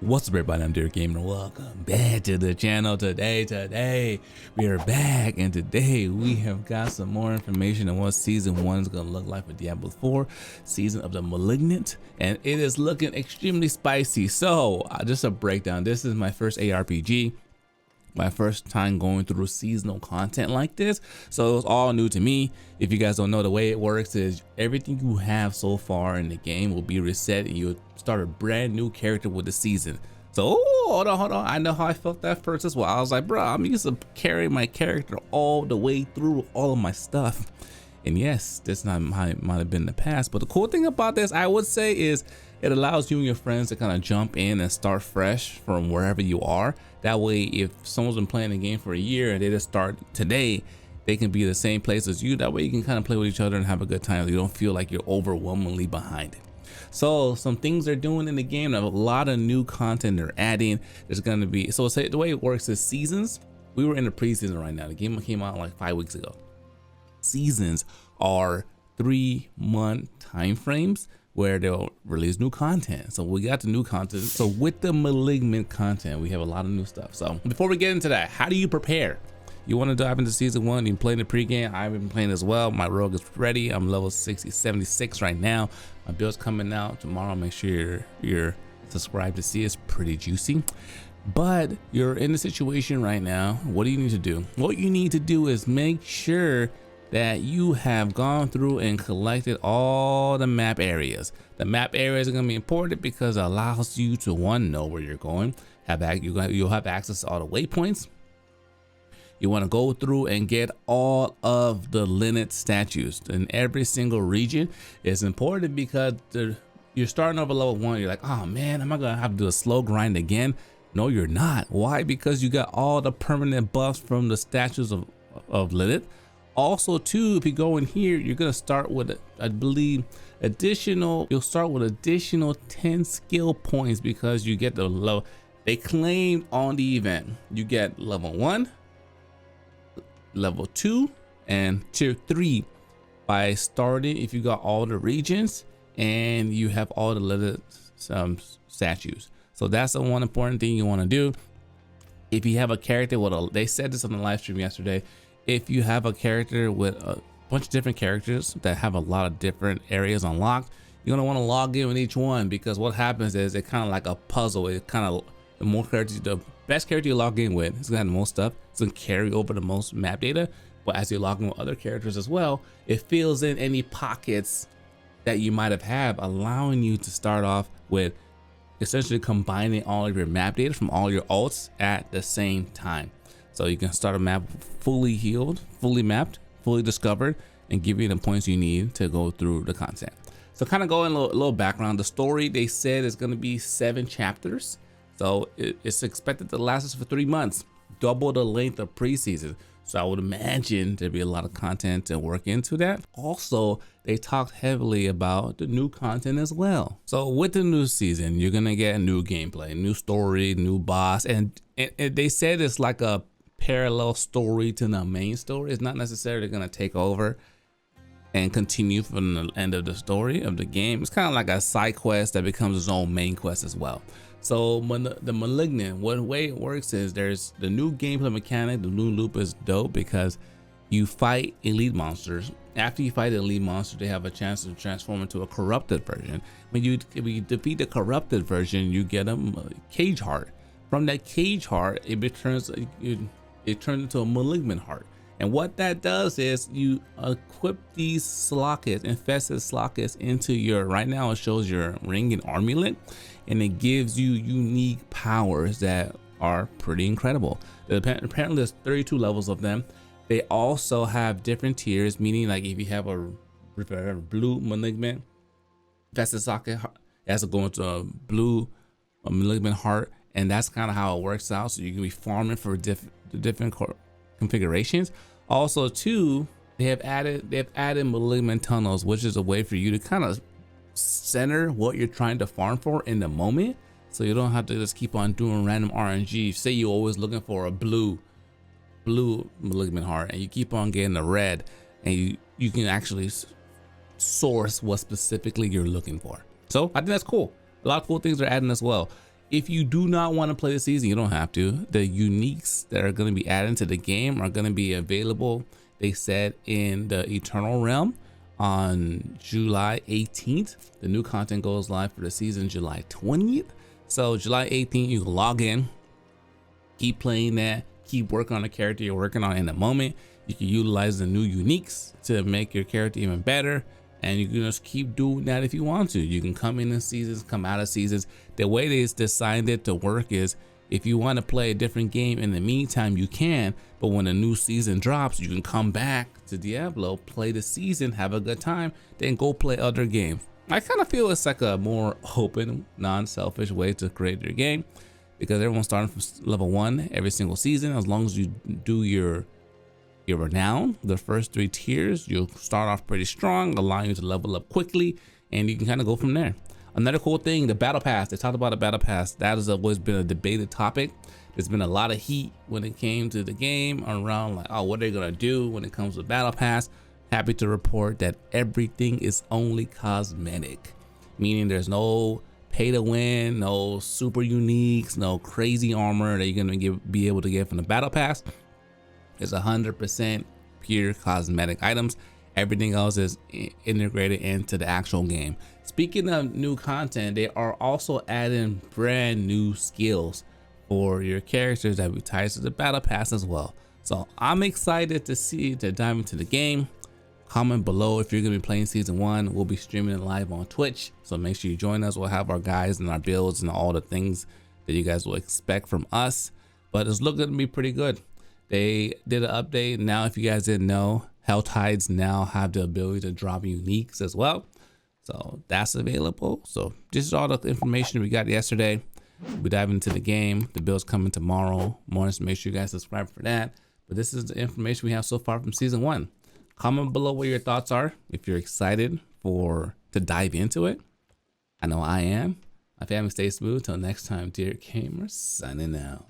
What's up, everybody? I'm Dear Gamer. Welcome back to the channel. Today we are back, and today we have got some more information on what season 1 is going to look like for Diablo 4, season of the Malignant, and it is looking extremely spicy. So just a breakdown. This is my first ARPG, my first time going through seasonal content like this, so it was all new to me. If you guys don't know, the way it works is everything you have so far in the game will be reset, and you'll start a brand new character with the season. So hold on, I know how I felt that first as well. I was like, bro, I'm used to carrying my character all the way through all of my stuff, and yes, this might have been the past, but the cool thing about this, I would say, is it allows you and your friends to kind of jump in and start fresh from wherever you are. That way, if someone's been playing the game for a year and they just start today, they can be the same place as you. That way you can kind of play with each other and have a good time. You don't feel like you're overwhelmingly behind it. So some things they're doing in the game, a lot of new content they're adding. There's going to be, so say the way it works is seasons. We were in the preseason right now. The game came out like 5 weeks ago. Seasons are 3-month time frames where they'll release new content. So we got the new content. So with the Malignant content, we have a lot of new stuff. So before we get into that, how do you prepare? You want to dive into season 1, you play in the pregame. I've been playing as well. My rogue is ready. I'm level 76 right now. My build's coming out tomorrow. Make sure you're subscribed to see. It's pretty juicy. But you're in a situation right now. What do you need to do? What you need to do is make sure that you have gone through and collected all the map areas. The map areas are going to be important because it allows you to, one, know where you're going. You'll have access to all the waypoints. You want to go through and get all of the Lynnet statues in every single region. It's important because you're starting over level 1. You're like, oh man, am I going to have to do a slow grind again? No, you're not. Why? Because you got all the permanent buffs from the statues of Lynnet. Also, too, if you go in here, you're going to start with, I believe, you'll start with additional 10 skill points because you get the low. They claimed on the event, you get level 1, level 2, and tier 3 by starting if you got all the regions and you have all the little statues. So that's the one important thing you want to do. If you have a character with they said this on the live stream yesterday, if you have a character with a bunch of different characters that have a lot of different areas unlocked, you're going to want to log in with each one, because what happens is it kind of like a puzzle. It kind of, the more characters, the best character you log in with is going to have the most stuff. It's going to carry over the most map data. But as you log in with other characters as well, it fills in any pockets that you might have had, allowing you to start off with essentially combining all of your map data from all your alts at the same time. So you can start a map fully healed, fully mapped, fully discovered, and give you the points you need to go through the content. So kind of going a little background. The story, they said, is going to be 7 chapters. So it's expected to last us for 3 months, double the length of preseason. So I would imagine there'd be a lot of content to work into that. Also, they talked heavily about the new content as well. So with the new season, you're going to get a new gameplay, new story, new boss. And they said it's like a parallel story to the main story. It's not necessarily going to take over and continue from the end of the story of the game. It's kind of like a side quest that becomes its own main quest as well. So when the Malignant, what way it works is there's the new gameplay mechanic. The new loop is dope because you fight elite monsters. After you fight the elite monster, they have a chance to transform into a corrupted version. When you defeat the corrupted version, you get a cage heart. From that cage heart, it turns into a malignant heart. And what that does is you equip these slockets, infested slockets, into your, right now it shows your ring and amulet, and it gives you unique powers that are pretty incredible. Apparently there's 32 levels of them. They also have different tiers, meaning like if you have a blue malignant infested socket, it has to go into a blue malignant heart, and that's kind of how it works out. So you can be farming for different configurations. Also, too, they've added malignant tunnels, which is a way for you to kind of center what you're trying to farm for in the moment, so you don't have to just keep on doing random RNG. Say you're always looking for a blue malignant heart and you keep on getting the red, and you can actually source what specifically you're looking for. So I think that's cool. A lot of cool things are adding as well. If you do not want to play the season, you don't have to. The uniques that are going to be added to the game are going to be available, they said, in the Eternal Realm on July 18th. The new content goes live for the season July 20th. So July 18th, you can log in, keep playing that, keep working on the character you're working on in the moment. You can utilize the new uniques to make your character even better. And you can just keep doing that if you want to. You can come in seasons, come out of seasons. The way they designed it to work is if you want to play a different game in the meantime, you can. But when a new season drops, you can come back to Diablo, play the season, have a good time, then go play other games. I kind of feel it's like a more open, non-selfish way to create your game, because everyone's starting from level 1 every single season. As long as you do your renown, the first 3 tiers, you'll start off pretty strong, allowing you to level up quickly, and you can kind of go from there. Another cool thing, the battle pass. They talked about a battle pass. That has always been a debated topic. There's been a lot of heat when it came to the game around like, oh, what are they gonna do when it comes to battle pass? Happy to report that everything is only cosmetic, meaning there's no pay to win, no super uniques, no crazy armor that you're gonna be able to get from the battle pass. It's 100% pure cosmetic items. Everything else is integrated into the actual game. Speaking of new content, they are also adding brand new skills for your characters that will tie to the battle pass as well. So I'm excited to dive into the game. Comment below if you're gonna be playing season 1. We'll be streaming it live on Twitch, so make sure you join us. We'll have our guides and our builds and all the things that you guys will expect from us. But it's looking to be pretty good. They did an update. Now, if you guys didn't know, Hell Tides now have the ability to drop uniques as well. So that's available. So this is all the information we got yesterday. We dive into the game. The build's coming tomorrow morning, so make sure you guys subscribe for that. But this is the information we have so far from season 1. Comment below what your thoughts are, if you're excited to dive into it. I know I am. My family, stay smooth. Till next time, dear gamers, signing out.